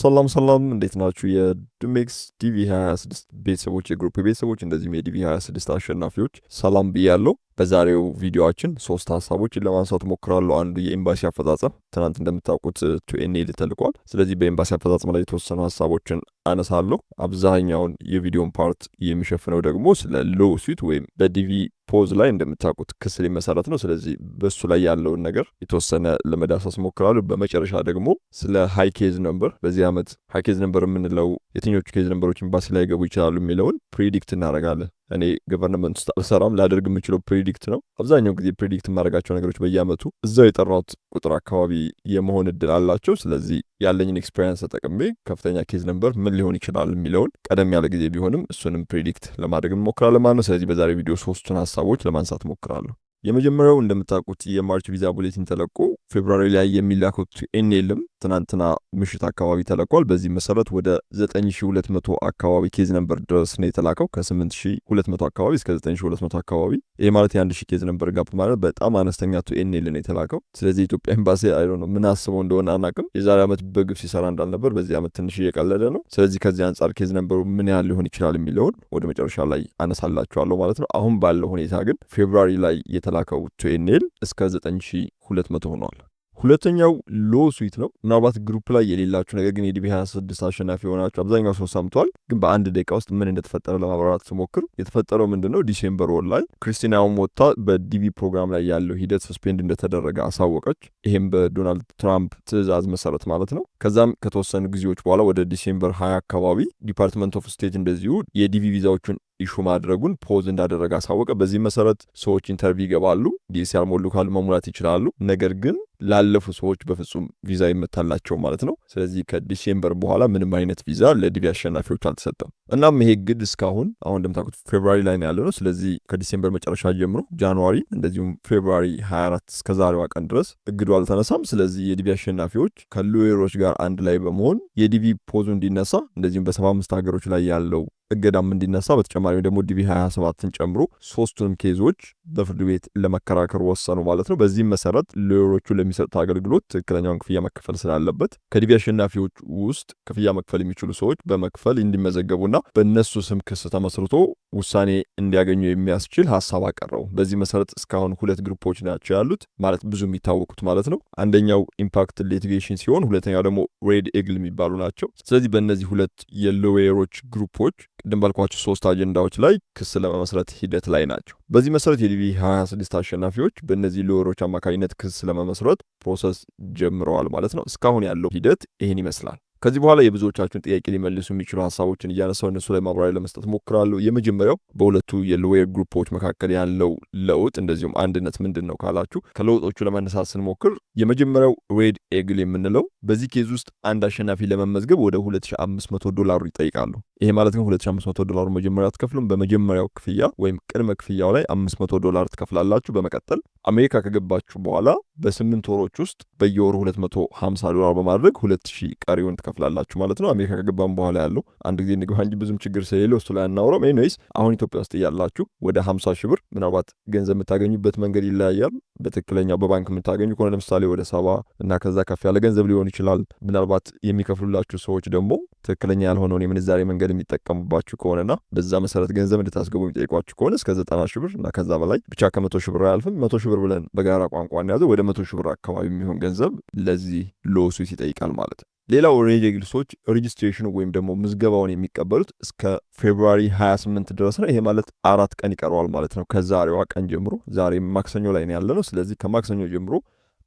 ሰላም እንዴት ናችሁ? የዱሜክስ ዲቪ 26 ቤተሰቦች የግሩፕ ቤተሰቦች እንደዚሁም የዲቪ 26 አሸናፊዎች ሰላም ብያለሁ። በዛሬው ቪዲዮአችን 3 ሀሳቦችን ለማንሳት ሞክራለሁ። አንዱ የኤምባሲ አፈጻጸም ትናንት እንደምታውቁት ቱኤንኤል ተልቋል። ስለዚህ በኤምባሲ አፈጻጸም ላይ የተወሰኑ ሀሳቦችን አነሳለሁ። አብዛኛውን የቪዲዮን ፓርት የሚሸፍነው ደግሞ ስለ ሎ ስዊት ወይም በዲቪ ፖዝ ላይ እንደምታውቁት ክስ ሊመሰረት ነው። ስለዚህ በሱ ላይ ያለውን ነገር የተወሰነ ለመዳሰስ ሞክራለሁ። በመጨረሻ ደግሞ ስለ ሃይ ኬዝ ነምበር በዚህ ዓመት ሃይ ኬዝ ነምበር የምንለው የትኞቹ ኬዝ ነምበሮች ኤምባሲ ላይ ገቡ ይችላሉ የሚለውን ፕሪዲክት እናደርጋለን። እኔ ገቨርንመንት ውስጥ አልሰራም፣ ላደርግ የምችለው ፕሪዲክት ነው። አብዛኛው ጊዜ ፕሪዲክት የማደርጋቸው ነገሮች በየዓመቱ እዛው የጠራሁት ቁጥር አካባቢ የመሆን እድል አላቸው። ስለዚህ ያለኝን ኤክስፔሪንስ ተጠቅሜ ከፍተኛ ኬዝ ነምበር ምን ሊሆን ይችላል የሚለውን ቀደም ያለ ጊዜ ቢሆንም እሱንም ፕሪዲክት ለማድረግ እንሞክራለን ማለት ነው። ስለዚህ በዛሬ ቪዲዮ 3ቱን ሀሳቦች ለማንሳት ሞክራለሁ። የመጀመሪያው እንደምታውቁት የማርች ቪዛ ቡሌቲን ተለቆ ፌብሩዋሪ ላይ የሚላከው ቱኤንኤልም ትናንትና ምሽት አካባቢ ተለቋል። በዚህ መሰረት ወደ 9200 አካባቢ ኬዝ ነምበር ድረስ ነው የተላከው። ከ8200 አካባቢ እስከ 9200 አካባቢ። ይህ ማለት የ1000 ኬዝ ነምበር ጋፕ ማለት በጣም አነስተኛ ቱኤንኤል ነው የተላከው። ስለዚህ ኢትዮጵያ ኤምባሲ ነው ምን አስበው እንደሆነ አናውቅም። የዛሬ ዓመት በግፍ ሲሰራ እንዳልነበር በዚህ ዓመት ትንሽ እየቀለደ ነው። ስለዚህ ከዚህ አንጻር ኬዝ ነምበሩ ምን ያህል ሊሆን ይችላል የሚለውን ወደ መጨረሻ ላይ አነሳላችኋለሁ ማለት ነው። አሁን ባለው ሁኔታ ግን ፌብሩዋሪ ላይ የተላከው ቱኤንኤል እስከ 9200 ሆኗል። ሁለተኛው ሎ ስዊት ነው። ምናልባት ግሩፕ ላይ የሌላችሁ ነገር ግን የዲቪ 26 አሸናፊ የሆናችሁ አብዛኛው ሰው ሰምቷል። ግን በአንድ ደቂቃ ውስጥ ምን እንደተፈጠረ ለማብራራት ስሞክር የተፈጠረው ምንድነው? ዲሴምበር ወር ላይ ክሪስቲና ወጥታ በዲቪ ፕሮግራም ላይ ያለው ሂደት ሰስፔንድ እንደተደረገ አሳወቀች። ይሄም በዶናልድ ትራምፕ ትዕዛዝ መሰረት ማለት ነው። ከዛም ከተወሰኑ ጊዜዎች በኋላ ወደ ዲሴምበር 20 አካባቢ ዲፓርትመንት ኦፍ ስቴት እንደዚሁ የዲቪ ቪዛዎችን ኢሹ ማድረጉን ፖዝ እንዳደረገ አሳወቀ። በዚህ መሰረት ሰዎች ኢንተርቪው ይገባሉ። ዲሲ ያልሞሉ ካሉ መሙላት ይችላሉ። ነገር ግን ላለፉ ሰዎች በፍጹም ቪዛ ይመታላቸው ማለት ነው። ስለዚህ ከዲሴምበር በኋላ ምንም አይነት ቪዛ ለዲቪ አሸናፊዎች አልተሰጠም። እናም ይሄ ግድ እስካሁን አሁን እንደምታውቁት ፌብሩዋሪ ላይ ነው ያለው። ስለዚህ ከዲሴምበር መጨረሻ ጀምሮ ጃንዋሪ እንደዚሁም ፌብሩዋሪ 24 እስከ ዛሬዋ ቀን ድረስ እግዱ አልተነሳም። ስለዚህ የዲቪ አሸናፊዎች ከሎየሮች ጋር አንድ ላይ በመሆን የዲቪ ፖዙ እንዲነሳ እንደዚሁም በ75 ሀገሮች ላይ ያለው እገዳም እንዲነሳ በተጨማሪ ደግሞ ዲቪ 27ን ጨምሮ 3ቱንም ኬዞች በፍርድ ቤት ለመከራከር ወሰኑ ማለት ነው። በዚህም መሰረት ሎየሮቹ ለሚሰጡት አገልግሎት ትክክለኛውን ክፍያ መከፈል ስላለበት ከዲቪ አሸናፊዎች ውስጥ ክፍያ መክፈል የሚችሉ ሰዎች በመክፈል እንዲመዘገቡና በእነሱ ስም ክስ ተመስርቶ ውሳኔ እንዲያገኙ የሚያስችል ሀሳብ አቀረቡ። በዚህ መሰረት እስካሁን 2 ግሩፖች ናቸው ያሉት ማለት ብዙ የሚታወቁት ማለት ነው። አንደኛው ኢምፓክት ሊቲጌሽን ሲሆን ሁለተኛው ደግሞ ሬድ ኤግል የሚባሉ ናቸው። ስለዚህ በእነዚህ 2 የሎየሮች ግሩፖች ቅድም ባልኳቸው 3 አጀንዳዎች ላይ ክስ ለመመስረት ሂደት ላይ ናቸው። በዚህ መሰረት የዲቪ 26 አሸናፊዎች በእነዚህ ሎየሮች አማካኝነት ክስ ለመመስረት ፕሮሰስ ጀምረዋል ማለት ነው። እስካሁን ያለው ሂደት ይህን ይመስላል። ከዚህ በኋላ የብዙዎቻችሁን ጥያቄ ሊመልሱ የሚችሉ ሀሳቦችን እያነሳው እነሱ ላይ ማብራሪያ ለመስጠት ሞክራለሁ። የመጀመሪያው በሁለቱ የሎየር ግሩፖች መካከል ያለው ለውጥ እንደዚሁም አንድነት ምንድን ነው ካላችሁ ከለውጦቹ ለመነሳት ስንሞክር የመጀመሪያው ሬድ ኤግል የምንለው በዚህ ኬዝ ውስጥ አንድ አሸናፊ ለመመዝገብ ወደ $2500 ይጠይቃሉ። ይሄ ማለት ግን $2500 መጀመሪያ አትከፍሉም። በመጀመሪያው ክፍያ ወይም ቅድመ ክፍያው ላይ $500 ትከፍላላችሁ። በመቀጠል አሜሪካ ከገባችሁ በኋላ በ8 ወሮች ውስጥ በየወሩ $250 በማድረግ 2000 ቀሪውን ትከፍላላችሁ ማለት ነው። አሜሪካ ከገባም በኋላ ያለው አንድ ጊዜ ንግባ እንጂ ብዙም ችግር ስለሌለው እሱ ላይ አናውረም። ኤኒዌይስ አሁን ኢትዮጵያ ውስጥ እያላችሁ ወደ 50 ሺህ ብር ምናልባት ገንዘብ የምታገኙበት መንገድ ይለያያል። በትክክለኛው በባንክ የምታገኙ ከሆነ ለምሳሌ ወደ 70 እና ከዛ ከፍ ያለ ገንዘብ ሊሆን ይችላል። ምናልባት የሚከፍሉላችሁ ሰዎች ደግሞ ትክክለኛ ያልሆነውን የምንዛሬ መንገድ የሚጠቀሙባችሁ ከሆነና በዛ መሰረት ገንዘብ እንድታስገቡ የሚጠይቋችሁ ከሆነ እስከ 90 ሺህ ብር እና ከዛ በላይ ብቻ ከ100 ሺህ ብር አያልፍም። 100 ሺህ ብር ብለን በጋራ ቋንቋ እንያዘው ወደ 100 ሺህ ብር አካባቢ የሚሆን ገንዘብ ለዚህ ሎ ስዊት ይጠይቃል ማለት ነው። ሌላው ሬድ ኤግልሶች ሬጂስትሬሽኑ ወይም ደግሞ ምዝገባውን የሚቀበሉት እስከ ፌብሩዋሪ 28 ድረስ ነው። ይሄ ማለት 4 ቀን ይቀረዋል ማለት ነው ከዛሬዋ ቀን ጀምሮ። ዛሬ ማክሰኞ ላይ ነው ያለነው። ስለዚህ ከማክሰኞ ጀምሮ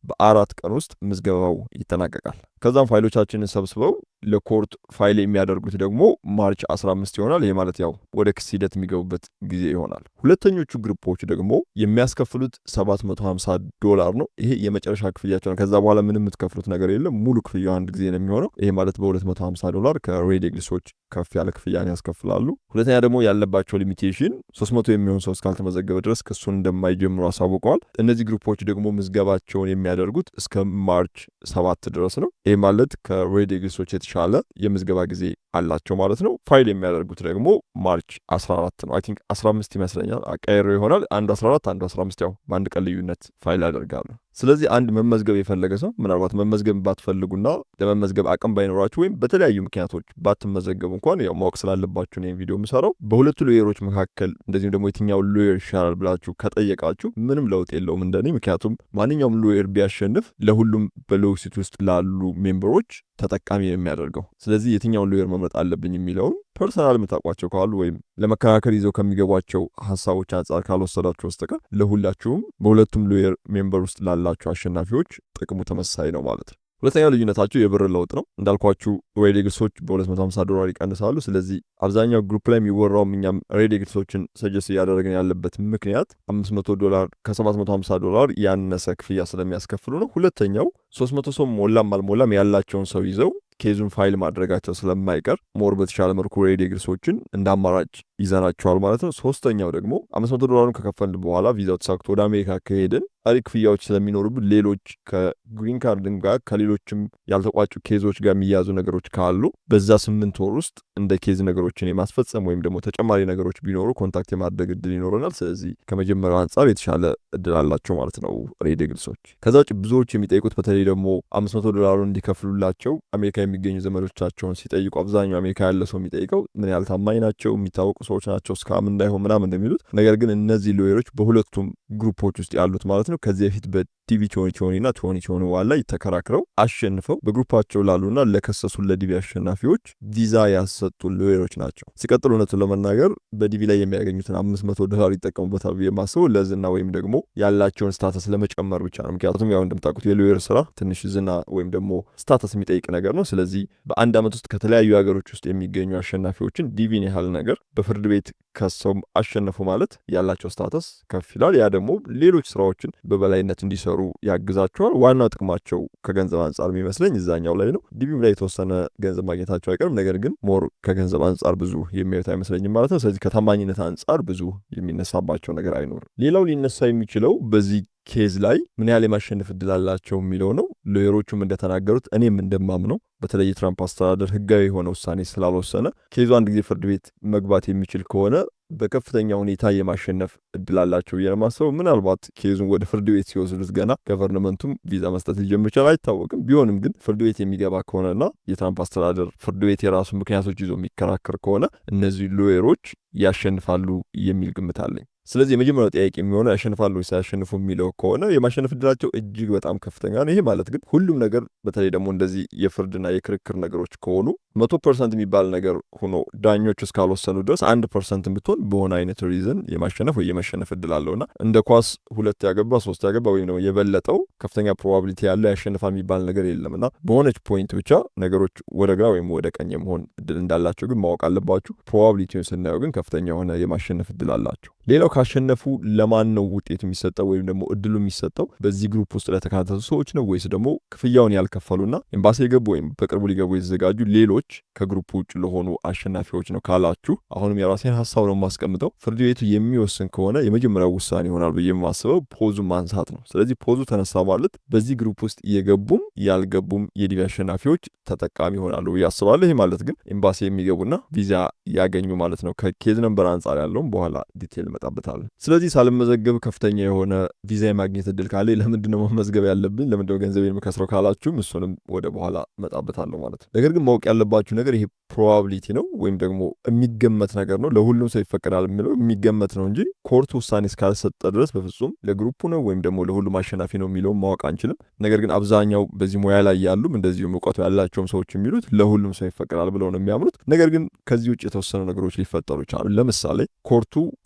በ4 ቀን ውስጥ ምዝገባው ይጠናቀቃል። ከዛም ፋይሎቻችንን ሰብስበው ለኮርት ፋይል የሚያደርጉት ደግሞ ማርች 15 ይሆናል። ይሄ ማለት ያው ወደ ክስ ሂደት የሚገቡበት ጊዜ ይሆናል። ሁለተኞቹ ግሩፖች ደግሞ የሚያስከፍሉት $750 ነው። ይሄ የመጨረሻ ክፍያቸው ነው። ከዛ በኋላ ምንም የምትከፍሉት ነገር የለም። ሙሉ ክፍያው አንድ ጊዜ ነው የሚሆነው። ይሄ ማለት በ$250 ከሬድ ኤግልሶች ከፍ ያለ ክፍያን ያስከፍላሉ። ሁለተኛ ደግሞ ያለባቸው ሊሚቴሽን 300 የሚሆን ሰው እስካልተመዘገበ ድረስ ክሱን እንደማይጀምሩ አሳውቀዋል። እነዚህ ግሩፖች ደግሞ ምዝገባቸውን የሚያደርጉት እስከ ማርች 7 ድረስ ነው። ይህ ማለት ከሬድ ኤግልሶች የተሻለ የምዝገባ ጊዜ አላቸው ማለት ነው። ፋይል የሚያደርጉት ደግሞ ማርች 14 ነው። አይ ቲንክ 15 ይመስለኛል፣ አቀየረው ይሆናል። አንዱ 14 አንዱ 15 ያው በአንድ ቀን ልዩነት ፋይል ያደርጋሉ። ስለዚህ አንድ መመዝገብ የፈለገ ሰው ምናልባት መመዝገብ ባትፈልጉና ለመመዝገብ አቅም ባይኖራችሁ ወይም በተለያዩ ምክንያቶች ባትመዘገቡ እንኳን ያው ማወቅ ስላለባችሁ ነው ቪዲዮ የምሰራው። በሁለቱ ሎየሮች መካከል እንደዚሁም ደግሞ የትኛው ሎየር ይሻላል ብላችሁ ከጠየቃችሁ ምንም ለውጥ የለውም እንደኔ። ምክንያቱም ማንኛውም ሎየር ቢያሸንፍ ለሁሉም በሎክሲት ውስጥ ላሉ ሜምበሮች ተጠቃሚ የሚያደርገው። ስለዚህ የትኛውን ሎየር መምረጥ አለብኝ የሚለውን ፐርሰናል የምታውቋቸው ካሉ ወይም ለመከራከር ይዘው ከሚገቧቸው ሀሳቦች አንጻር ካልወሰዳችሁ በስተቀር ለሁላችሁም በሁለቱም ሎየር ሜምበር ውስጥ ላላችሁ አሸናፊዎች ጥቅሙ ተመሳሳይ ነው ማለት ነው። ሁለተኛው ልዩነታቸው የብር ለውጥ ነው። እንዳልኳችሁ ሬድ ኤግልሶች በ250 ይቀንሳሉ። ስለዚህ አብዛኛው ግሩፕ ላይ የሚወራውም እኛም ሬድ ኤግልሶችን ሰጀስት እያደረግን ያለበት ምክንያት $500 ከ750 ያነሰ ክፍያ ስለሚያስከፍሉ ነው። ሁለተኛው 300 ሰው ሞላም አልሞላም ያላቸውን ሰው ይዘው ኬዙን ፋይል ማድረጋቸው ስለማይቀር ሞር በተሻለ መልኩ ሬድ ኤግልሶችን እንደ አማራጭ ይዘናቸዋል ማለት ነው። ሶስተኛው ደግሞ $500 ከከፈልን በኋላ ቪዛው ተሳክቶ ወደ አሜሪካ ከሄድን አሪ ክፍያዎች ስለሚኖሩብን ሌሎች ከግሪን ካርድን ጋር ከሌሎችም ያልተቋጩ ኬዞች ጋር የሚያዙ ነገሮች ካሉ በዛ 8 ወር ውስጥ እንደ ኬዝ ነገሮችን የማስፈጸም ወይም ደግሞ ተጨማሪ ነገሮች ቢኖሩ ኮንታክት የማድረግ እድል ይኖረናል። ስለዚህ ከመጀመሪያው አንጻር የተሻለ እድል አላቸው ማለት ነው ሬድ ኤግልሶች። ከዛ ውጭ ብዙዎች የሚጠይቁት በተለይ ደግሞ $500 እንዲከፍሉላቸው አሜሪካ የሚገኙ ዘመዶቻቸውን ሲጠይቁ አብዛኛው አሜሪካ ያለ ሰው የሚጠይቀው ምን ያህል ታማኝ ናቸው፣ የሚታወቁ ሰዎች ናቸው፣ እስካም እንዳይሆን ምናምን እንደሚሉት። ነገር ግን እነዚህ ሎየሮች በሁለቱም ግሩፖች ውስጥ ያሉት ማለት ነው ከዚህ በፊት በዲቪ 2020 እና 2021 ላይ ተከራክረው አሸንፈው በግሩፓቸው ላሉና ለከሰሱ ለዲቪ አሸናፊዎች ቪዛ ያሰጡ ሎየሮች ናቸው። ሲቀጥሉ እውነቱን ለመናገር በዲቪ ላይ የሚያገኙትን $500 ይጠቀሙበታል ብዬ የማስበው ለዝና ወይም ደግሞ ያላቸውን ስታተስ ለመጨመር ብቻ ነው። ምክንያቱም ያው እንደምታውቁት የሎየር ስራ ትንሽ ዝና ወይም ደግሞ ስታተስ የሚጠይቅ ነገር ነው። ስለዚህ በአንድ ዓመት ውስጥ ከተለያዩ ሀገሮች ውስጥ የሚገኙ አሸናፊዎችን ዲቪን ያህል ነገር በፍርድ ቤት ከሰው አሸነፉ ማለት ያላቸው ስታተስ ከፍ ይላል። ያ ደግሞ ሌሎች ስራዎችን በበላይነት እንዲሰሩ ያግዛቸዋል። ዋናው ጥቅማቸው ከገንዘብ አንጻር የሚመስለኝ እዛኛው ላይ ነው። ዲቪም ላይ የተወሰነ ገንዘብ ማግኘታቸው አይቀርም፣ ነገር ግን ሞር ከገንዘብ አንጻር ብዙ የሚያዩት አይመስለኝም ማለት ነው። ስለዚህ ከታማኝነት አንጻር ብዙ የሚነሳባቸው ነገር አይኖርም። ሌላው ሊነሳ የሚችለው በዚህ ኬዝ ላይ ምን ያህል የማሸነፍ እድል አላቸው የሚለው ነው። ሎየሮቹም እንደተናገሩት እኔም እንደማምነው በተለይ የትራምፕ አስተዳደር ህጋዊ የሆነ ውሳኔ ስላልወሰነ ኬዙ አንድ ጊዜ ፍርድ ቤት መግባት የሚችል ከሆነ በከፍተኛ ሁኔታ የማሸነፍ እድል አላቸው ብዬ ነው የማስበው። ምናልባት ኬዙን ወደ ፍርድ ቤት ሲወስዱት ገና ገቨርንመንቱም ቪዛ መስጠት ሊጀምር ይችላል፣ አይታወቅም። ቢሆንም ግን ፍርድ ቤት የሚገባ ከሆነና የትራምፕ አስተዳደር ፍርድ ቤት የራሱ ምክንያቶች ይዞ የሚከራከር ከሆነ እነዚህ ሎየሮች ያሸንፋሉ የሚል ግምት አለኝ። ስለዚህ የመጀመሪያው ጥያቄ የሚሆነው ያሸንፋሉ ወይስ አያሸንፉ የሚለው ከሆነ የማሸነፍ እድላቸው እጅግ በጣም ከፍተኛ ነው። ይሄ ማለት ግን ሁሉም ነገር በተለይ ደግሞ እንደዚህ የፍርድና የክርክር ነገሮች ከሆኑ 100% የሚባል ነገር ሆኖ ዳኞች እስካልወሰኑ ድረስ 1% ብትሆን በሆነ አይነት ሪዝን የማሸነፍ ወይ የመሸነፍ እድል አለውና እንደ ኳስ 2 ያገባ 3 ያገባ ወይም ደግሞ የበለጠው ከፍተኛ ፕሮባቢሊቲ ያለው ያሸንፋል የሚባል ነገር የለምና በሆነች ፖይንት ብቻ ነገሮች ወደ ግራ ወይም ወደ ቀኝ የመሆን እድል እንዳላቸው ግን ማወቅ አለባችሁ። ፕሮባቢሊቲውን ስናየው ግን ከፍተኛ የሆነ የማሸነፍ እድል አላቸው። ሌላው ካሸነፉ ለማን ነው ውጤቱ የሚሰጠው ወይም ደግሞ እድሉ የሚሰጠው? በዚህ ግሩፕ ውስጥ ለተካተቱ ሰዎች ነው ወይስ ደግሞ ክፍያውን ያልከፈሉና ኤምባሲ የገቡ ወይም በቅርቡ ሊገቡ የተዘጋጁ ሌሎች ከግሩፕ ውጭ ለሆኑ አሸናፊዎች ነው ካላችሁ፣ አሁንም የራሴን ሀሳብ ነው የማስቀምጠው። ፍርድ ቤቱ የሚወስን ከሆነ የመጀመሪያው ውሳኔ ይሆናል ብዬ የማስበው ፖዙ ማንሳት ነው። ስለዚህ ፖዙ ተነሳ ማለት በዚህ ግሩፕ ውስጥ የገቡም ያልገቡም የዲቪ አሸናፊዎች ተጠቃሚ ይሆናሉ ብዬ አስባለሁ። ይህ ማለት ግን ኤምባሲ የሚገቡና ቪዛ ያገኙ ማለት ነው። ከኬዝ ነምበር አንጻር ያለውም በኋላ ዲቴል መጣበታል። ስለዚህ ሳልመዘገብ ከፍተኛ የሆነ ቪዛ የማግኘት እድል ካለ ለምንድነው መመዝገብ ያለብኝ? ለምንድነው ገንዘቤን የምከስረው ካላችሁም እሱንም ወደ በኋላ መጣበታለሁ ማለት ነው። ነገር ግን ማወቅ ያለባችሁ ነገር ይሄ ፕሮባቢሊቲ ነው ወይም ደግሞ የሚገመት ነገር ነው። ለሁሉም ሰው ይፈቀዳል የሚለው የሚገመት ነው እንጂ ኮርቱ ውሳኔ እስካልሰጠ ድረስ በፍጹም ለግሩፑ ነው ወይም ደግሞ ለሁሉም አሸናፊ ነው የሚለውን ማወቅ አንችልም። ነገር ግን አብዛኛው በዚህ ሙያ ላይ ያሉም እንደዚሁም እውቀቱ ያላቸውም ሰዎች የሚሉት ለሁሉም ሰው ይፈቀዳል ብለው ነው የሚያምኑት። ነገር ግን ከዚህ ውጭ የተወሰኑ ነገሮች ሊፈጠሩ ይችላሉ። ለምሳሌ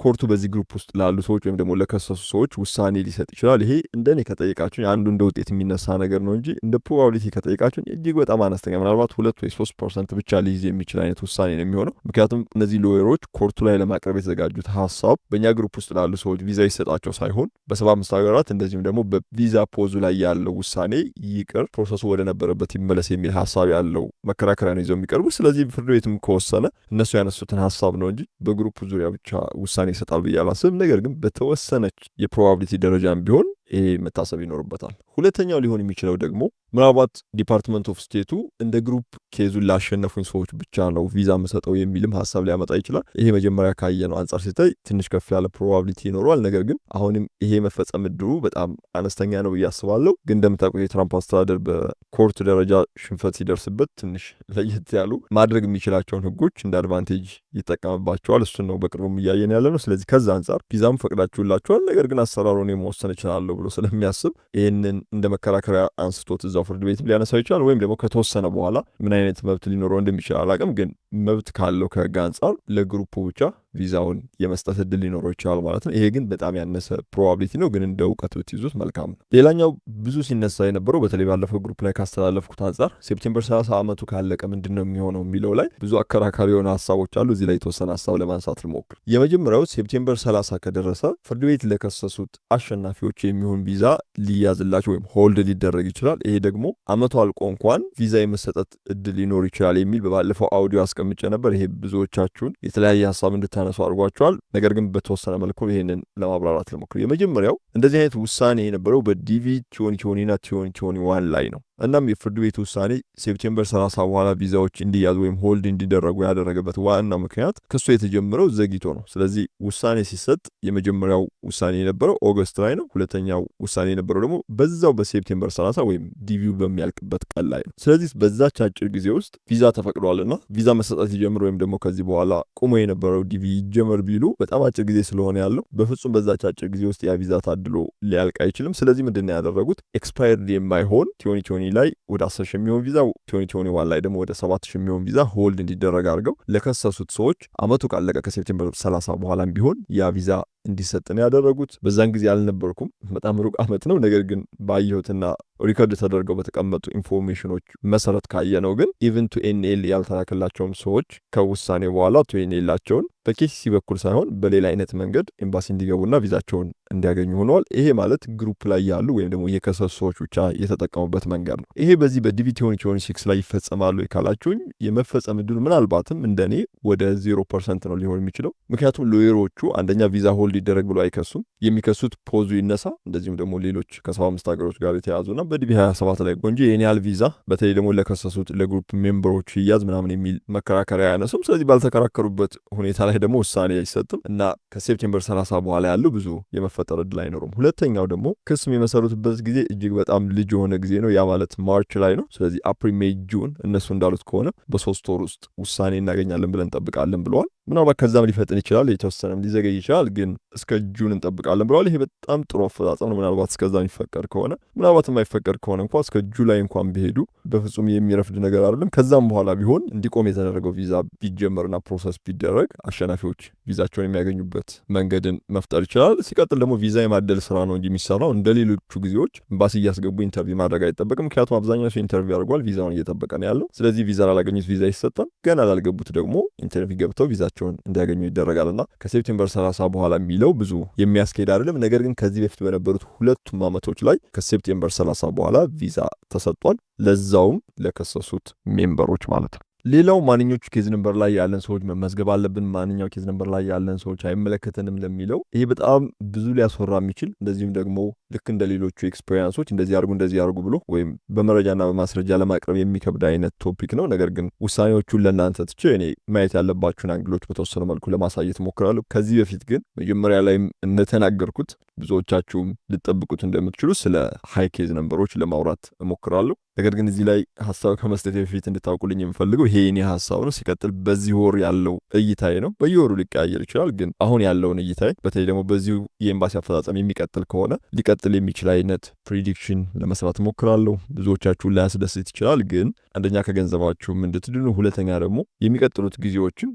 ኮርቱ በዚህ ግሩፕ ውስጥ ላሉ ሰዎች ወይም ደግሞ ለከሰሱ ሰዎች ውሳኔ ሊሰጥ ይችላል። ይሄ እንደኔ ከጠየቃችሁኝ አንዱ እንደ ውጤት የሚነሳ ነገር ነው እንጂ እንደ ፕሮባቢሊቲ ከጠየቃችሁኝ እጅግ በጣም አነስተኛ፣ ምናልባት 2 ወይ 3% ብቻ ሊይዝ የሚችል አይነት ውሳኔ ነው የሚሆነው። ምክንያቱም እነዚህ ሎየሮች ኮርቱ ላይ ለማቅረብ የተዘጋጁት ሀሳብ በእኛ ግሩፕ ውስጥ ላሉ ሰዎች ቪዛ ይሰጣቸው ሳይሆን በ75 ሀገራት እንደዚሁም ደግሞ በቪዛ ፖዙ ላይ ያለው ውሳኔ ይቅር፣ ፕሮሰሱ ወደ ነበረበት ይመለስ የሚል ሀሳብ ያለው መከራከሪያ ነው ይዘው የሚቀርቡ። ስለዚህ ፍርድ ቤትም ከወሰነ እነሱ ያነሱትን ሀሳብ ነው እንጂ በግሩፕ ዙሪያ ብቻ ውሳኔ ይሰጣል ብዬ አላስብም። ነገር ግን በተወሰነች የፕሮባቢሊቲ ደረጃም ቢሆን ይሄ መታሰብ ይኖርበታል። ሁለተኛው ሊሆን የሚችለው ደግሞ ምናልባት ዲፓርትመንት ኦፍ ስቴቱ እንደ ግሩፕ ኬዙን ላሸነፉኝ ሰዎች ብቻ ነው ቪዛ የምሰጠው የሚልም ሀሳብ ሊያመጣ ይችላል። ይሄ መጀመሪያ ካየነው አንጻር ሲታይ ትንሽ ከፍ ያለ ፕሮባቢሊቲ ይኖረዋል። ነገር ግን አሁንም ይሄ መፈጸም እድሉ በጣም አነስተኛ ነው ብዬ አስባለሁ። ግን እንደምታውቁት የትራምፕ አስተዳደር በኮርት ደረጃ ሽንፈት ሲደርስበት ትንሽ ለየት ያሉ ማድረግ የሚችላቸውን ህጎች እንደ አድቫንቴጅ ይጠቀምባቸዋል። እሱን ነው በቅርቡም እያየን ያለ ነው። ስለዚህ ከዛ አንጻር ቪዛም ፈቅዳችሁላቸዋል፣ ነገር ግን አሰራሩን መወሰን እችላለሁ ብሎ ስለሚያስብ ይህንን እንደ መከራከሪያ አንስቶት እዛው ፍርድ ቤትም ሊያነሳው ይችላል። ወይም ደግሞ ከተወሰነ በኋላ ምን አይነት መብት ሊኖረው እንደሚችል አላውቅም። ግን መብት ካለው ከህግ አንጻር ለግሩፑ ብቻ ቪዛውን የመስጠት እድል ሊኖረው ይችላል ማለት ነው። ይሄ ግን በጣም ያነሰ ፕሮባቢሊቲ ነው፣ ግን እንደ እውቀት ብትይዙት መልካም ነው። ሌላኛው ብዙ ሲነሳ የነበረው በተለይ ባለፈው ግሩፕ ላይ ካስተላለፍኩት አንጻር ሴፕቴምበር 30 ዓመቱ ካለቀ ምንድን ነው የሚሆነው የሚለው ላይ ብዙ አከራካሪ የሆነ ሀሳቦች አሉ። እዚህ ላይ የተወሰነ ሀሳብ ለማንሳት ልሞክር። የመጀመሪያው ሴፕቴምበር 30 ከደረሰ ፍርድ ቤት ለከሰሱት አሸናፊዎች የሚሆን ቪዛ ሊያዝላቸው ወይም ሆልድ ሊደረግ ይችላል። ይሄ ደግሞ አመቱ አልቆ እንኳን ቪዛ የመሰጠት እድል ሊኖር ይችላል የሚል በባለፈው አውዲዮ አስቀምጬ ነበር። ይሄ ብዙዎቻችሁን የተለያየ ሀሳብ እንድታነሱ አድርጓቸዋል። ነገር ግን በተወሰነ መልኩ ይሄንን ለማብራራት ልሞክር። የመጀመሪያው እንደዚህ አይነት ውሳኔ የነበረው በዲቪ 2020 እና 2021 ላይ ነው። እናም የፍርድ ቤት ውሳኔ ሴፕቴምበር 30 በኋላ ቪዛዎች እንዲያዙ ወይም ሆልድ እንዲደረጉ ያደረገበት ዋናው ምክንያት ክሱ የተጀመረው ዘግይቶ ነው። ስለዚህ ውሳኔ ሲሰጥ የመጀመሪያው ውሳኔ የነበረው ኦገስት ላይ ነው። ሁለተኛው ውሳኔ የነበረው ደግሞ በዛው በሴፕቴምበር 30 ወይም ዲቪው በሚያልቅበት ቀን ላይ ነው። ስለዚህ በዛች አጭር ጊዜ ውስጥ ቪዛ ተፈቅዷልና ቪዛ መሰጠት ይጀምር ወይም ደግሞ ከዚህ በኋላ ቁሞ የነበረው ዲቪ ይጀመር ቢሉ በጣም አጭር ጊዜ ስለሆነ ያለው በፍጹም በዛች አጭር ጊዜ ውስጥ ያ ቪዛ ታድሎ ሊያልቅ አይችልም። ስለዚህ ምንድን ነው ያደረጉት? ኤክስፓየርድ የማይሆን 2020 ላይ ወደ 10,000 የሚሆን ቪዛ 2021 ላይ ደግሞ ወደ 7,000 የሚሆን ቪዛ ሆልድ እንዲደረግ አድርገው ለከሰሱት ሰዎች አመቱ ካለቀ ከሴፕቴምበር 30 በኋላም ቢሆን ያ ቪዛ እንዲሰጥን ያደረጉት። በዛን ጊዜ አልነበርኩም፣ በጣም ሩቅ አመት ነው። ነገር ግን ባየሁትና ሪከርድ ተደርገው በተቀመጡ ኢንፎርሜሽኖች መሰረት ካየ ነው ግን ኢቨን ቱ ኤንኤል ያልተላከላቸውም ሰዎች ከውሳኔ በኋላ ቱ ኤንኤላቸውን በኬሲሲ በኩል ሳይሆን በሌላ አይነት መንገድ ኤምባሲ እንዲገቡና ቪዛቸውን እንዲያገኙ ሆነዋል። ይሄ ማለት ግሩፕ ላይ ያሉ ወይም ደግሞ የከሰሱ ሰዎች ብቻ የተጠቀሙበት መንገድ ነው። ይሄ በዚህ በዲቪ 2026 ላይ ይፈጸማሉ ካላችሁኝ የመፈጸም እድሉ ምናልባትም እንደኔ ወደ 0% ነው ሊሆን የሚችለው። ምክንያቱም ሎየሮቹ አንደኛ ቪዛ ሆልድ ይደረግ ብሎ አይከሱም። የሚከሱት ፖዙ ይነሳ፣ እንደዚሁም ደግሞ ሌሎች ከ75 ሀገሮች ጋር የተያዙና በዲቪ 27 ላይ ቆንጆ የኔ ያህል ቪዛ በተለይ ደግሞ ለከሰሱት ለግሩፕ ሜምበሮች ይያዝ ምናምን የሚል መከራከሪያ አያነሱም። ስለዚህ ባልተከራከሩበት ሁኔታ ላይ ደግሞ ውሳኔ አይሰጥም እና ከሴፕቴምበር 30 በኋላ ያለው ብዙ የመፈጠር እድል አይኖሩም። ሁለተኛው ደግሞ ክስ የመሰሩትበት ጊዜ እጅግ በጣም ልጅ የሆነ ጊዜ ነው። ያ ማለት ማርች ላይ ነው። ስለዚህ አፕሪል፣ ሜይ፣ ጁን እነሱ እንዳሉት ከሆነ በ3 ወር ውስጥ ውሳኔ እናገኛለን ብለን እንጠብቃለን ብለዋል። ምናልባት ከዛም ሊፈጥን ይችላል፣ የተወሰነም ሊዘገይ ይችላል፣ ግን እስከ ጁን እንጠብቃለን ብለዋል። ይሄ በጣም ጥሩ አፈጻጸም ነው። ምናልባት እስከዛ የሚፈቀድ ከሆነ ምናልባት የማይፈቀድ ከሆነ እንኳ እስከ ጁላይ እንኳን ቢሄዱ በፍጹም የሚረፍድ ነገር አይደለም። ከዛም በኋላ ቢሆን እንዲቆም የተደረገው ቪዛ ቢጀመርና ፕሮሰስ ቢደረግ አሸናፊዎች ቪዛቸውን የሚያገኙበት መንገድን መፍጠር ይችላል። ሲቀጥል ደግሞ ቪዛ የማደል ስራ ነው እንጂ የሚሰራው እንደ ሌሎቹ ጊዜዎች ኤምባሲ እያስገቡ ኢንተርቪው ማድረግ አይጠበቅም። ምክንያቱም አብዛኛው ሰው ኢንተርቪው አድርጓል፣ ቪዛውን እየጠበቀ ነው ያለው። ስለዚህ ቪዛ ላላገኙት ቪዛ ይሰጣል፣ ገና ላልገቡት ደግሞ ኢንተርቪው ገብተው ቪዛቸውን እንዲያገኙ ይደረጋልና ከሴፕቴምበር 30 በኋላ የሚለው ብዙ የሚያስኬድ አይደለም። ነገር ግን ከዚህ በፊት በነበሩት ሁለቱም ዓመቶች ላይ ከሴፕቴምበር 30 በኋላ ቪዛ ተሰጥቷል፣ ለዛውም ለከሰሱት ሜምበሮች ማለት ነው። ሌላው ማንኞቹ ኬዝ ነምበር ላይ ያለን ሰዎች መመዝገብ አለብን፣ ማንኛው ኬዝ ነምበር ላይ ያለን ሰዎች አይመለከተንም ለሚለው ይሄ በጣም ብዙ ሊያስፈራ የሚችል እንደዚሁም ደግሞ ልክ እንደ ሌሎቹ ኤክስፔሪንሶች እንደዚህ ያርጉ ብሎ ወይም በመረጃና በማስረጃ ለማቅረብ የሚከብድ አይነት ቶፒክ ነው። ነገር ግን ውሳኔዎቹን ለእናንተ ትቼ እኔ ማየት ያለባችሁን አንግሎች በተወሰነ መልኩ ለማሳየት እሞክራለሁ። ከዚህ በፊት ግን መጀመሪያ ላይም እንደተናገርኩት ብዙዎቻችሁም ልጠብቁት እንደምትችሉ ስለ ሃይ ኬዝ ነምበሮች ለማውራት እሞክራለሁ። ነገር ግን እዚህ ላይ ሀሳብ ከመስጠት በፊት እንድታውቁልኝ የምፈልገው ይሄ የኔ ሀሳብ ነው። ሲቀጥል በዚህ ወር ያለው እይታዬ ነው። በየወሩ ሊቀያየር ይችላል። ግን አሁን ያለውን እይታዬ በተለይ ደግሞ በዚሁ የኤምባሲ አፈጻጸም የሚቀጥል ከሆነ ሊቀጥል የሚችል አይነት ፕሪዲክሽን ለመስራት እሞክራለሁ። ብዙዎቻችሁን ላያስደስት ይችላል። ግን አንደኛ ከገንዘባችሁም እንድትድኑ፣ ሁለተኛ ደግሞ የሚቀጥሉት ጊዜዎችን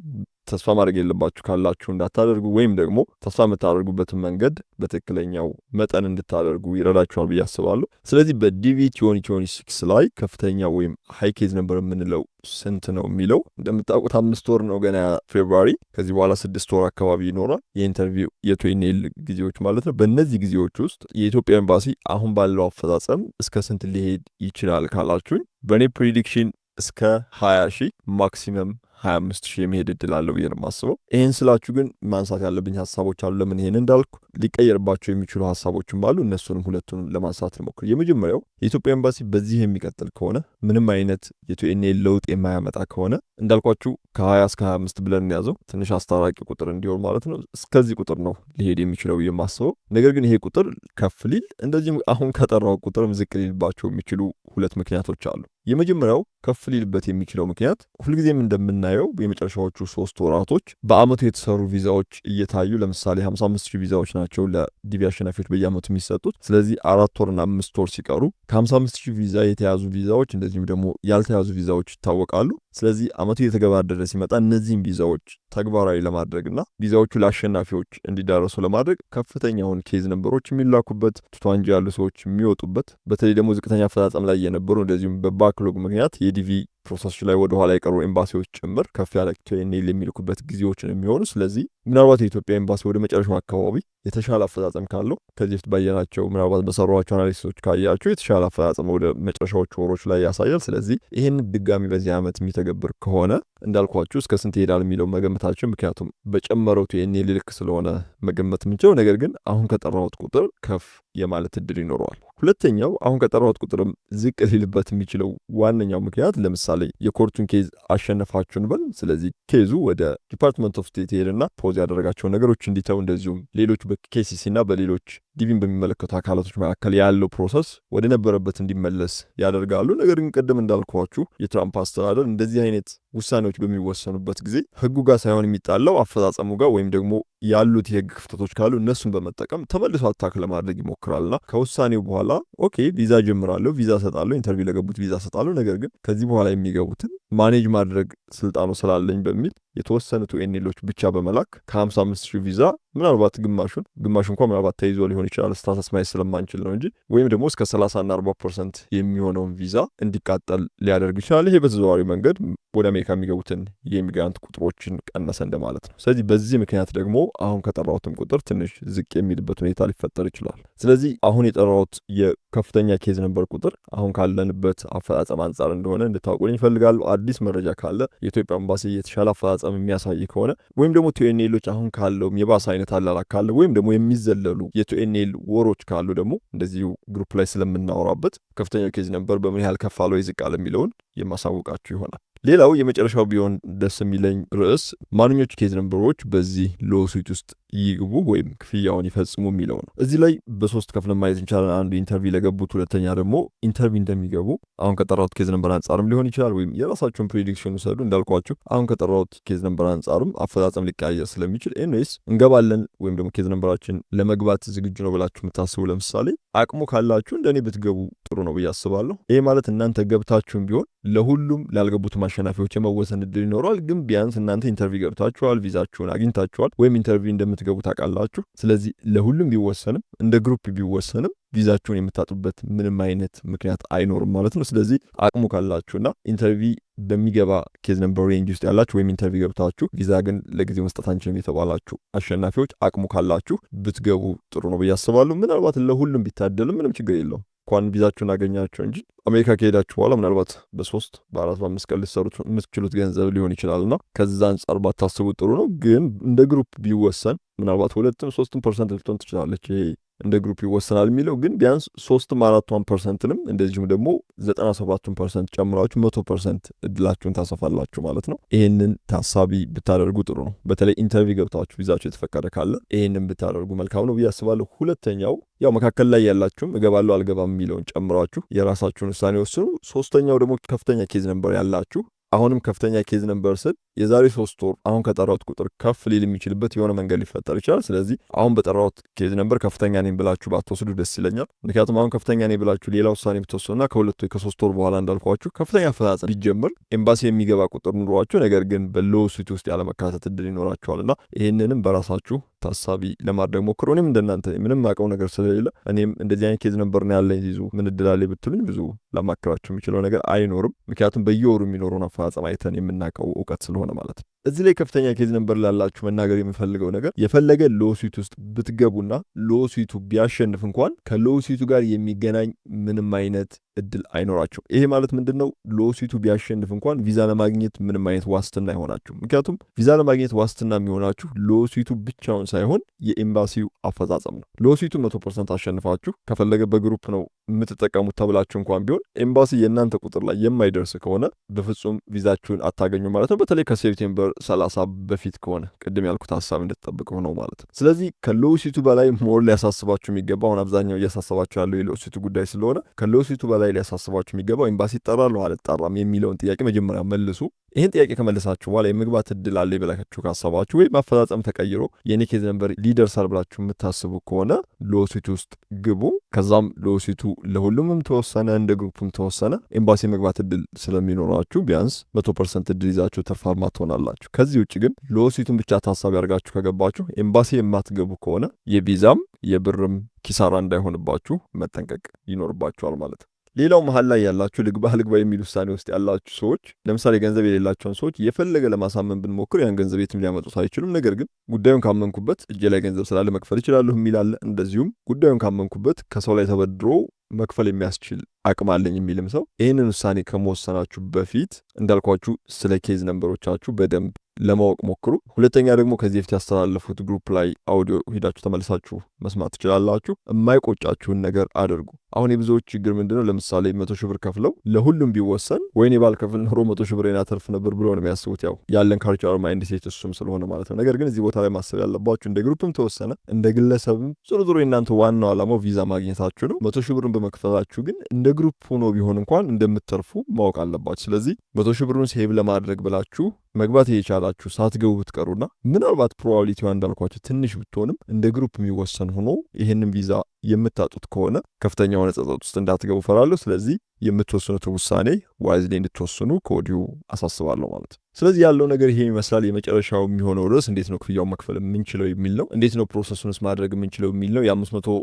ተስፋ ማድረግ የለባችሁ ካላችሁ እንዳታደርጉ ወይም ደግሞ ተስፋ የምታደርጉበትን መንገድ በትክክለኛው መጠን እንድታደርጉ ይረዳችኋል ብዬ አስባለሁ። ስለዚህ በዲቪ 2026 ላይ ከፍተኛ ወይም ሃይ ኬዝ ነበር የምንለው ስንት ነው የሚለው እንደምታውቁት 5 ወር ነው ገና ፌብሩዋሪ። ከዚህ በኋላ 6 ወር አካባቢ ይኖራል የኢንተርቪው የቱኤንኤል ጊዜዎች ማለት ነው። በእነዚህ ጊዜዎች ውስጥ የኢትዮጵያ ኤምባሲ አሁን ባለው አፈጻጸም እስከ ስንት ሊሄድ ይችላል ካላችሁኝ በእኔ ፕሪዲክሽን እስከ 20,000 ማክሲመም 25,000 የመሄድ እድል አለው ብዬ ነው የማስበው። ይህን ስላችሁ ግን ማንሳት ያለብኝ ሀሳቦች አሉ። ለምን ይሄን እንዳልኩ ሊቀየርባቸው የሚችሉ ሀሳቦችም አሉ። እነሱንም ሁለቱንም ለማንሳት ልሞክር። የመጀመሪያው የኢትዮጵያ ኤምባሲ በዚህ የሚቀጥል ከሆነ ምንም አይነት የቲኤንኤል ለውጥ የማያመጣ ከሆነ እንዳልኳችሁ ከ20 እስከ 25 ብለን ያዘው ትንሽ አስታራቂ ቁጥር እንዲሆን ማለት ነው። እስከዚህ ቁጥር ነው ሊሄድ የሚችለው የማስበው። ነገር ግን ይሄ ቁጥር ከፍ ሊል እንደዚህም አሁን ከጠራው ቁጥርም ዝቅ ሊልባቸው የሚችሉ ሁለት ምክንያቶች አሉ። የመጀመሪያው ከፍ ሊልበት የሚችለው ምክንያት ሁልጊዜም እንደምናየው የመጨረሻዎቹ 3 ወራቶች በአመቱ የተሰሩ ቪዛዎች እየታዩ ለምሳሌ 55,000 ቪዛዎች ናቸው ለዲቪ አሸናፊዎች በየአመቱ የሚሰጡት። ስለዚህ 4 ወርና 5 ወር ሲቀሩ ከ55,000 ቪዛ የተያዙ ቪዛዎች እንደዚሁም ደግሞ ያልተያዙ ቪዛዎች ይታወቃሉ። ስለዚህ አመቱ እየተገባደደ ሲመጣ እነዚህም ቪዛዎች ተግባራዊ ለማድረግና ቪዛዎቹ ለአሸናፊዎች እንዲዳረሱ ለማድረግ ከፍተኛውን ኬዝ ነምበሮች የሚላኩበት ቱቷንጂ ያሉ ሰዎች የሚወጡበት በተለይ ደግሞ ዝቅተኛ አፈጻጸም ላይ የነበሩ እንደዚሁም በባክሎግ ምክንያት የዲቪ ፕሮሰስ ላይ ወደ ኋላ የቀሩ ኤምባሲዎች ጭምር ከፍ ያለ ቲኤንኤል የሚልኩበት ጊዜዎችን የሚሆኑ። ስለዚህ ምናልባት የኢትዮጵያ ኤምባሲ ወደ መጨረሻው አካባቢ የተሻለ አፈጻጸም ካለው ከዚህ በፊት ባየናቸው ምናልባት በሰሯቸው አናሊሲሶች ካያቸው የተሻለ አፈጻጸም ወደ መጨረሻዎቹ ወሮች ላይ ያሳያል። ስለዚህ ይህን ድጋሚ በዚህ ዓመት የሚተገብር ከሆነ እንዳልኳችሁ እስከ ስንት ይሄዳል የሚለው መገመታችን፣ ምክንያቱም በጨመረው ቲኤንኤል ልክ ስለሆነ መገመት የምንችለው፣ ነገር ግን አሁን ከጠራሁት ቁጥር ከፍ የማለት እድል ይኖረዋል። ሁለተኛው አሁን ከጠራሁት ቁጥርም ዝቅ ሊልበት የሚችለው ዋነኛው ምክንያት ለምሳሌ የኮርቱን ኬዝ አሸነፋችሁ እንበል። ስለዚህ ኬዙ ወደ ዲፓርትመንት ኦፍ ስቴት ሄድና ፖዝ ያደረጋቸው ነገሮች እንዲተው እንደዚሁም ሌሎች በኬሲሲ እና በሌሎች ዲቪን በሚመለከቱ አካላቶች መካከል ያለው ፕሮሰስ ወደ ነበረበት እንዲመለስ ያደርጋሉ። ነገር ግን ቅድም እንዳልኳችሁ የትራምፕ አስተዳደር እንደዚህ አይነት ውሳኔዎች በሚወሰኑበት ጊዜ ህጉ ጋር ሳይሆን የሚጣለው አፈጻጸሙ ጋር ወይም ደግሞ ያሉት የህግ ክፍተቶች ካሉ እነሱን በመጠቀም ተመልሶ አታክ ለማድረግ ይሞክራልና ከውሳኔው በኋላ ኦኬ ቪዛ ጀምራለሁ፣ ቪዛ ሰጣለሁ፣ ኢንተርቪው ለገቡት ቪዛ ሰጣለሁ፣ ነገር ግን ከዚህ በኋላ የሚገቡትን ማኔጅ ማድረግ ስልጣኑ ስላለኝ በሚል የተወሰኑ ቲኤንኤሎች ብቻ በመላክ ከ55,000 ቪዛ ምናልባት ግማሹን እንኳን ምናልባት ተይዞ ሊሆን ይችላል ስታተስ ማየት ስለማንችል ነው እንጂ ወይም ደግሞ እስከ 30 እና 40% የሚሆነውን ቪዛ እንዲቃጠል ሊያደርግ ይችላል። ይሄ በተዘዋዋሪ መንገድ ወደ አሜሪካ የሚገቡትን የኢሚግራንት ቁጥሮችን ቀነሰ እንደማለት ነው። ስለዚህ በዚህ ምክንያት ደግሞ አሁን ከጠራሁትም ቁጥር ትንሽ ዝቅ የሚልበት ሁኔታ ሊፈጠር ይችላል። ስለዚህ አሁን የጠራሁት የከፍተኛ ኬዝ ነበር ቁጥር አሁን ካለንበት አፈጻጸም አንጻር እንደሆነ እንድታውቁልኝ ይፈልጋሉ። አዲስ መረጃ ካለ የኢትዮጵያ ኤምባሲ የተሻለ አፈጻጸም የሚያሳይ ከሆነ ወይም ደግሞ ቲኤንኤሎች አሁን ካለውም የባሰ አይነት አላላክ ካለ ወይም ደግሞ የሚዘለሉ የቲኤንኤል ወሮች ካሉ ደግሞ እንደዚሁ ግሩፕ ላይ ስለምናወራበት ከፍተኛው ኬዝ ነበር በምን ያህል ከፍ አለው ይዝቅ አለ የሚለውን የማሳውቃችሁ ይሆናል። ሌላው የመጨረሻው ቢሆን ደስ የሚለኝ ርዕስ ማንኞቹ ኬዝ ነምበሮች በዚህ ሎሱት ውስጥ ይግቡ ወይም ክፍያውን ይፈጽሙ የሚለው ነው። እዚህ ላይ በሶስት ከፍለን ማየት እንችላለን። አንዱ ኢንተርቪው ለገቡት፣ ሁለተኛ ደግሞ ኢንተርቪው እንደሚገቡ አሁን ከጠራሁት ኬዝ ነምበር አንጻርም ሊሆን ይችላል፣ ወይም የራሳቸውን ፕሬዲክሽን ውሰዱ። እንዳልኳችሁ አሁን ከጠራሁት ኬዝ ነምበር አንጻርም አፈጻጸም ሊቀያየር ስለሚችል ኤኒዌይስ እንገባለን ወይም ደግሞ ኬዝ ነምበራችን ለመግባት ዝግጁ ነው ብላችሁ የምታስቡ ለምሳሌ አቅሙ ካላችሁ እንደኔ ብትገቡ ጥሩ ነው ብዬ አስባለሁ። ይሄ ማለት እናንተ ገብታችሁም ቢሆን ለሁሉም ላልገቡት አሸናፊዎች የመወሰን እድል ይኖረዋል። ግን ቢያንስ እናንተ ኢንተርቪው ገብታችኋል፣ ቪዛችሁን አግኝታችኋል፣ ወይም ኢንተርቪው እንደምትገቡ ታውቃላችሁ። ስለዚህ ለሁሉም ቢወሰንም እንደ ግሩፕ ቢወሰንም ቪዛችሁን የምታጡበት ምንም አይነት ምክንያት አይኖርም ማለት ነው። ስለዚህ አቅሙ ካላችሁና ኢንተርቪው በሚገባ ኬዝ ነምበር ሬንጅ ውስጥ ያላችሁ ወይም ኢንተርቪው ገብታችሁ ቪዛ ግን ለጊዜው መስጠት አንችልም የተባላችሁ አሸናፊዎች አቅሙ ካላችሁ ብትገቡ ጥሩ ነው ብዬ አስባለሁ። ምናልባት ለሁሉም ቢታደልም ምንም ችግር የለውም እንኳን ቪዛችሁን አገኛችሁ እንጂ አሜሪካ ከሄዳችሁ በኋላ ምናልባት በ3 በ4 በ5 ቀን ልትሰሩት የምትችሉት ገንዘብ ሊሆን ይችላልና ከዛ አንጻር ባታስቡት ጥሩ ነው። ግን እንደ ግሩፕ ቢወሰን ምናልባት 2-3% ልትሆን ትችላለች። ይሄ እንደ ግሩፕ ይወሰናል የሚለው ግን ቢያንስ 3-4%ንም እንደዚሁም ደግሞ 97% ጨምራችሁ 100% እድላችሁን ታሰፋላችሁ ማለት ነው። ይህንን ታሳቢ ብታደርጉ ጥሩ ነው። በተለይ ኢንተርቪው ገብታችሁ ቪዛችሁ የተፈቀደ ካለ ይህንን ብታደርጉ መልካም ነው ብዬ አስባለሁ። ሁለተኛው ያው መካከል ላይ ያላችሁም እገባለሁ አልገባም የሚለውን ጨምራችሁ የራሳችሁን ውሳኔ ወስኑ። ሶስተኛው ደግሞ ከፍተኛ ኬዝ ነምበር ያላችሁ አሁንም ከፍተኛ ኬዝ ነምበር ስል የዛሬ 3 ወር አሁን ከጠራሁት ቁጥር ከፍ ሊል የሚችልበት የሆነ መንገድ ሊፈጠር ይችላል። ስለዚህ አሁን በጠራሁት ኬዝ ነምበር ከፍተኛ ነኝ ብላችሁ ባትወስዱ ደስ ይለኛል። ምክንያቱም አሁን ከፍተኛ ነኝ ብላችሁ ሌላ ውሳኔ ብትወስኑና ከ2 ወይ ከ3 ወር በኋላ እንዳልኳችሁ ከፍተኛ አፈጻጸም ቢጀምር ኤምባሲ የሚገባ ቁጥር ኑሯችሁ ነገር ግን በሎሱት ውስጥ ያለመካተት እድል ይኖራችኋልና ይህንንም በራሳችሁ ታሳቢ ለማድረግ ሞክሩ። እኔም እንደናንተ ምንም አውቀው ነገር ስለሌለ እኔም እንደዚህ አይነት ኬዝ ነምበር ነው ያለኝ ይዙ ምን እድል አለ ብትሉኝ ብዙ ላማክራችሁ የሚችለው ነገር አይኖርም። ምክንያቱም በየወሩ የሚኖረውን አፈጻጸም አይተን የምናውቀው እውቀት ስለሆነ ማለት ነው። እዚህ ላይ ከፍተኛ ኬዝ ነምበር ላላችሁ መናገር የምፈልገው ነገር የፈለገ ሎስዊት ውስጥ ብትገቡና ሎስዊቱ ቢያሸንፍ እንኳን ከሎስዊቱ ጋር የሚገናኝ ምንም አይነት እድል አይኖራቸው። ይሄ ማለት ምንድነው? ሎስዊቱ ቢያሸንፍ እንኳን ቪዛ ለማግኘት ምንም አይነት ዋስትና አይሆናችሁ። ምክንያቱም ቪዛ ለማግኘት ዋስትና የሚሆናችሁ ሎስዊቱ ብቻውን ሳይሆን የኤምባሲው አፈጻጸም ነው። ሎስዊቱ 100% አሸንፋችሁ ከፈለገ በግሩፕ ነው የምትጠቀሙት ተብላችሁ እንኳን ቢሆን ኤምባሲ የእናንተ ቁጥር ላይ የማይደርስ ከሆነ በፍጹም ቪዛችሁን አታገኙ ማለት ነው። በተለይ ከሴፕቴምበር 30 በፊት ከሆነ ቅድም ያልኩት ሀሳብ እንድትጠብቀው ነው ማለት ነው። ስለዚህ ከሎስዊቱ በላይ ሞር ሊያሳስባችሁ የሚገባ አሁን አብዛኛው እያሳስባችሁ ያለው የሎስዊቱ ጉዳይ ስለሆነ ከሎስዊቱ በላይ ሊያሳስባችሁ የሚገባው ኤምባሲ ይጠራል አልጠራም የሚለውን ጥያቄ መጀመሪያ መልሱ። ይህን ጥያቄ ከመለሳችሁ በኋላ የመግባት እድል አለ ብላችሁ ካሰባችሁ ወይም አፈጻጸም ተቀይሮ የኔ ኬዝ ነምበር ሊደርሳል ብላችሁ የምታስቡ ከሆነ ሎስዊቱ ውስጥ ግቡ። ከዛም ሎስዊቱ ለሁሉምም ተወሰነ እንደ ግሩፕም ተወሰነ ኤምባሲ መግባት እድል ስለሚኖራችሁ ቢያንስ 100% እድል ይዛችሁ ትርፋማ ትሆናላችሁ። ከዚህ ውጭ ግን ሎስዊቱን ብቻ ታሳቢ ያርጋችሁ ከገባችሁ ኤምባሲ የማትገቡ ከሆነ የቪዛም የብርም ኪሳራ እንዳይሆንባችሁ መጠንቀቅ ይኖርባችኋል ማለት ነው። ሌላው መሀል ላይ ያላችሁ ልግባ የሚል ውሳኔ ውስጥ ያላችሁ ሰዎች ለምሳሌ ገንዘብ የሌላቸውን ሰዎች የፈለገ ለማሳመን ብንሞክር ያን ገንዘብ የትም ሊያመጡት አይችሉም። ነገር ግን ጉዳዩን ካመንኩበት እጄ ላይ ገንዘብ ስላለ መክፈል ይችላለሁ የሚል አለ። እንደዚሁም ጉዳዩን ካመንኩበት ከሰው ላይ ተበድሮ መክፈል የሚያስችል አቅም አለኝ የሚልም ሰው። ይህንን ውሳኔ ከመወሰናችሁ በፊት እንዳልኳችሁ ስለ ኬዝ ነምበሮቻችሁ በደንብ ለማወቅ ሞክሩ። ሁለተኛ ደግሞ ከዚህ በፊት ያስተላለፉት ግሩፕ ላይ አውዲዮ ሄዳችሁ ተመልሳችሁ መስማት ትችላላችሁ። የማይቆጫችሁን ነገር አድርጉ። አሁን የብዙዎች ችግር ምንድነው? ለምሳሌ 100 ሺህ ብር ከፍለው ለሁሉም ቢወሰን ወይኔ ባልከፍል ኖሮ 100 ሺህ ብር ያተርፍ ነበር ብሎ ነው የሚያስቡት። ያው ያለን ካልቸር ማይንድ ሴት እሱም ስለሆነ ማለት ነው። ነገር ግን እዚህ ቦታ ላይ ማሰብ ያለባችሁ እንደ ግሩፕም ተወሰነ እንደ ግለሰብም ዞሮ የእናንተ ዋናው ዓላማው ቪዛ ማግኘታችሁ ነው። 100 ሺህ ብርን በመክፈላችሁ ግን እንደ ግሩፕ ሆኖ ቢሆን እንኳን እንደምትተርፉ ማወቅ አለባችሁ። ስለዚህ 100 ሺህ ብሩን ሴቭ ለማድረግ ብላችሁ መግባት የቻላችሁ ሳትገቡ ብትቀሩና ምናልባት ፕሮባቢሊቲዋ እንዳልኳችሁ ትንሽ ብትሆንም እንደ ግሩፕ የሚወሰን ሆኖ ይህንን ቪዛ የምታጡት ከሆነ ከፍተኛ የሆነ ጸጸት ውስጥ እንዳትገቡ ፈራለሁ። ስለዚህ የምትወስኑትን ውሳኔ ዋይዝሊ እንድትወስኑ ከወዲሁ አሳስባለሁ ማለት ነው። ስለዚህ ያለው ነገር ይሄ ይመስላል። የመጨረሻው የሚሆነው ርዕስ እንዴት ነው ክፍያውን መክፈል የምንችለው የሚል ነው። እንዴት ነው ፕሮሰሱንስ ማድረግ የምንችለው የሚል ነው። $500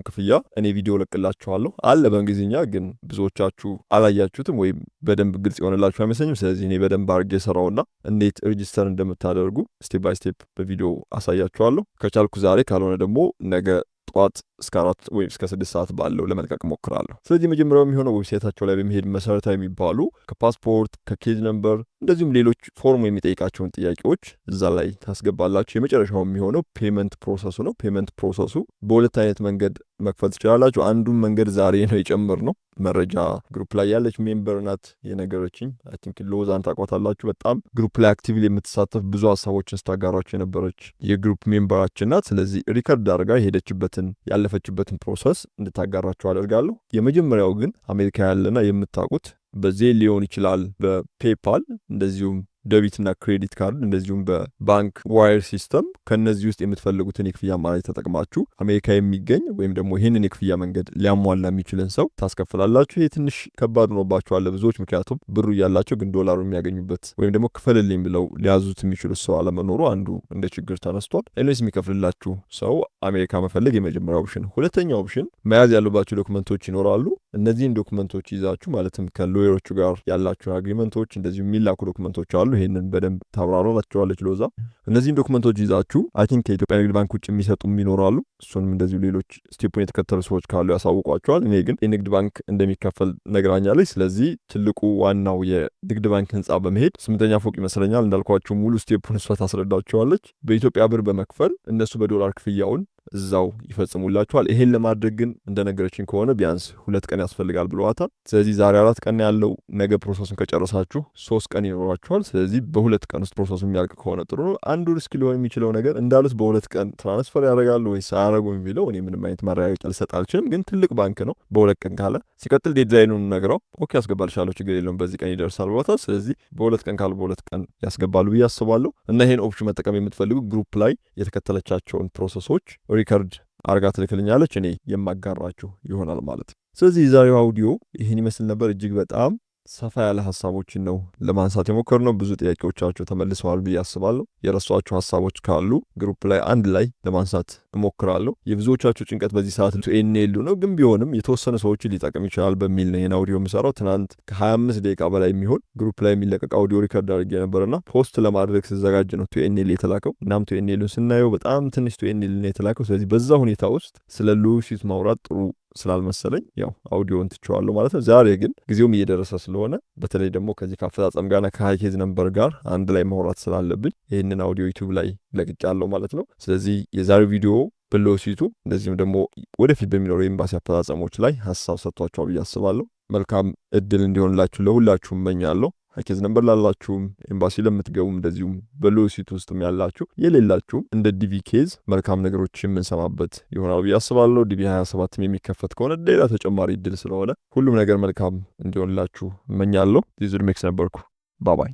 ክፍያ እኔ ቪዲዮ ለቅላችኋለሁ አለ በእንግሊዝኛ፣ ግን ብዙዎቻችሁ አላያችሁትም ወይም በደንብ ግልጽ የሆነላችሁ አይመስለኝም። ስለዚህ እኔ በደንብ አድርጌ ሰራውና እንዴት ሬጂስተር እንደምታደርጉ ስቴፕ ባይ ስቴፕ በቪዲዮ አሳያችኋለሁ። ከቻልኩ ዛሬ፣ ካልሆነ ደግሞ ነገ ጠዋት እስከ 4 ወይም እስከ 6 ሰዓት ባለው ለመልቀቅ ሞክራለሁ። ስለዚህ መጀመሪያው የሚሆነው ዌብሳይታቸው ላይ በመሄድ መሰረታዊ የሚባሉ ከፓስፖርት ከኬዝ ነምበር እንደዚሁም ሌሎች ፎርም የሚጠይቃቸውን ጥያቄዎች እዛ ላይ ታስገባላችሁ። የመጨረሻው የሚሆነው ፔመንት ፕሮሰሱ ነው። ፔመንት ፕሮሰሱ በሁለት አይነት መንገድ መክፈል ትችላላችሁ። አንዱን መንገድ ዛሬ ነው የጨመርነው። መረጃ ግሩፕ ላይ ያለች ሜምበር ናት የነገረችኝ። አይ ቲንክ ሎዛን ታውቋታላችሁ። በጣም ግሩፕ ላይ አክቲቭሊ የምትሳተፍ ብዙ ሀሳቦችን ስታጋራችሁ የነበረች የግሩፕ ሜምበራችን ናት። ስለዚህ ሪከርድ አድርጋ የሄደችበትን ያለፈችበትን ፕሮሰስ እንድታጋራችሁ አደርጋለሁ። የመጀመሪያው ግን አሜሪካ ያለና የምታውቁት በዜል ሊሆን ይችላል፣ በፔፓል እንደዚሁም ደቢትና ክሬዲት ካርድ እንደዚሁም በባንክ ዋይር ሲስተም ከነዚህ ውስጥ የምትፈልጉትን የክፍያ አማራጭ ተጠቅማችሁ አሜሪካ የሚገኝ ወይም ደግሞ ይህንን የክፍያ መንገድ ሊያሟላ የሚችልን ሰው ታስከፍላላችሁ። ይህ ትንሽ ከባድ ሆኖባችኋል ለብዙዎች፣ ምክንያቱም ብሩ እያላቸው ግን ዶላሩ የሚያገኙበት ወይም ደግሞ ክፈልልኝ ብለው ሊያዙት የሚችሉት ሰው አለመኖሩ አንዱ እንደ ችግር ተነስቷል። ኤልዌይስ የሚከፍልላችሁ ሰው አሜሪካ መፈለግ የመጀመሪያው ኦፕሽን። ሁለተኛው ኦፕሽን መያዝ ያሉባቸው ዶክመንቶች ይኖራሉ። እነዚህን ዶክመንቶች ይዛችሁ ማለትም ከሎየሮቹ ጋር ያላችሁ አግሪመንቶች እንደዚሁ የሚላኩ ዶክመንቶች አሉ። ይህንን በደንብ ታብራራላችኋለች ሎዛ። እነዚህን ዶክመንቶች ይዛችሁ አይ ቲንክ ከኢትዮጵያ ንግድ ባንክ ውጭ የሚሰጡም ይኖራሉ። እሱንም እንደዚሁ ሌሎች ስቴፑን የተከተሉ ሰዎች ካሉ ያሳውቋቸዋል። እኔ ግን የንግድ ባንክ እንደሚከፈል ነግራኛለች። ስለዚህ ትልቁ ዋናው የንግድ ባንክ ህንፃ በመሄድ 8ኛ ፎቅ ይመስለኛል እንዳልኳችሁ ሙሉ ስቴፑን እሷ ታስረዳችኋለች። በኢትዮጵያ ብር በመክፈል እነሱ በዶላር ክፍያውን እዛው ይፈጽሙላችኋል። ይሄን ለማድረግ ግን እንደነገረችን ከሆነ ቢያንስ 2 ቀን ያስፈልጋል ብለዋታል። ስለዚህ ዛሬ 4 ቀን ያለው ነገ ፕሮሰሱን ከጨረሳችሁ 3 ቀን ይኖራችኋል። ስለዚህ በ2 ቀን ውስጥ ፕሮሰሱ የሚያልቅ ከሆነ ጥሩ ነው። አንዱ ሪስክ ሊሆን የሚችለው ነገር እንዳሉት በ2 ቀን ትራንስፈር ያደርጋሉ ወይስ አያደርጉ የሚለው እኔ ምንም አይነት ማረጋገጫ ልሰጥ አልችልም። ግን ትልቅ ባንክ ነው በ2 ቀን ካለ ሲቀጥል ዴድላይኑን ነግረው ኦኬ ያስገባልሻለሁ ችግር የለውም በዚህ ቀን ይደርሳል ብለዋታል። ስለዚህ በ2 ቀን ካለ በ2 ቀን ያስገባሉ ብዬ አስባለሁ። እና ይሄን ኦፕሽን መጠቀም የምትፈልጉ ግሩፕ ላይ የተከተለቻቸውን ፕሮሰሶች ሪከርድ አርጋ ትልክልኛለች፣ እኔ የማጋራችሁ ይሆናል ማለት ነው። ስለዚህ የዛሬው አውዲዮ ይህን ይመስል ነበር። እጅግ በጣም ሰፋ ያለ ሀሳቦችን ነው ለማንሳት የሞከርነው። ብዙ ጥያቄዎቻቸው ተመልሰዋል ብዬ አስባለሁ። የረሷቸው ሀሳቦች ካሉ ግሩፕ ላይ አንድ ላይ ለማንሳት እሞክራለሁ። የብዙዎቻቸው ጭንቀት በዚህ ሰዓት ቱኤንኤሉ ነው፣ ግን ቢሆንም የተወሰነ ሰዎችን ሊጠቅም ይችላል በሚል ነው ይህን አውዲዮ የምሰራው። ትናንት ከ25 ደቂቃ በላይ የሚሆን ግሩፕ ላይ የሚለቀቅ አውዲዮ ሪከርድ አድርጌ ነበርና ፖስት ለማድረግ ስዘጋጅ ነው ቱኤንኤል የተላከው። እናም ቱኤንኤሉን ስናየው በጣም ትንሽ ቱኤንኤል ነው የተላከው። ስለዚህ በዛ ሁኔታ ውስጥ ስለ ሉሲት ማውራት ጥሩ ስላልመሰለኝ ያው አውዲዮን ትቼዋለሁ ማለት ነው። ዛሬ ግን ጊዜውም እየደረሰ ስለሆነ በተለይ ደግሞ ከዚህ ከአፈጻጸም ጋርና ከሃይኬዝ ነምበር ጋር አንድ ላይ ማውራት ስላለብኝ ይህንን አውዲዮ ዩቲዩብ ላይ ለቅቄያለሁ ማለት ነው። ስለዚህ የዛሬው ቪዲዮ በሉሲቱ እንደዚህም ደግሞ ወደፊት በሚኖረው የኤምባሲ አፈጻጸሞች ላይ ሀሳብ ሰጥቷቸዋል ብዬ አስባለሁ። መልካም እድል እንዲሆንላችሁ ለሁላችሁም እመኛለሁ። ሃይኬዝ ነምበር ላላችሁም ኤምባሲ ለምትገቡም እንደዚሁም በሉሲት ውስጥም ያላችሁ የሌላችሁም እንደ ዲቪ ኬዝ መልካም ነገሮች የምንሰማበት ይሆናል ብዬ አስባለሁ። ዲቪ 27 የሚከፈት ከሆነ ሌላ ተጨማሪ እድል ስለሆነ ሁሉም ነገር መልካም እንዲሆንላችሁ እመኛለሁ። ዚዙድ ሜክስ ነበርኩ። ባባይ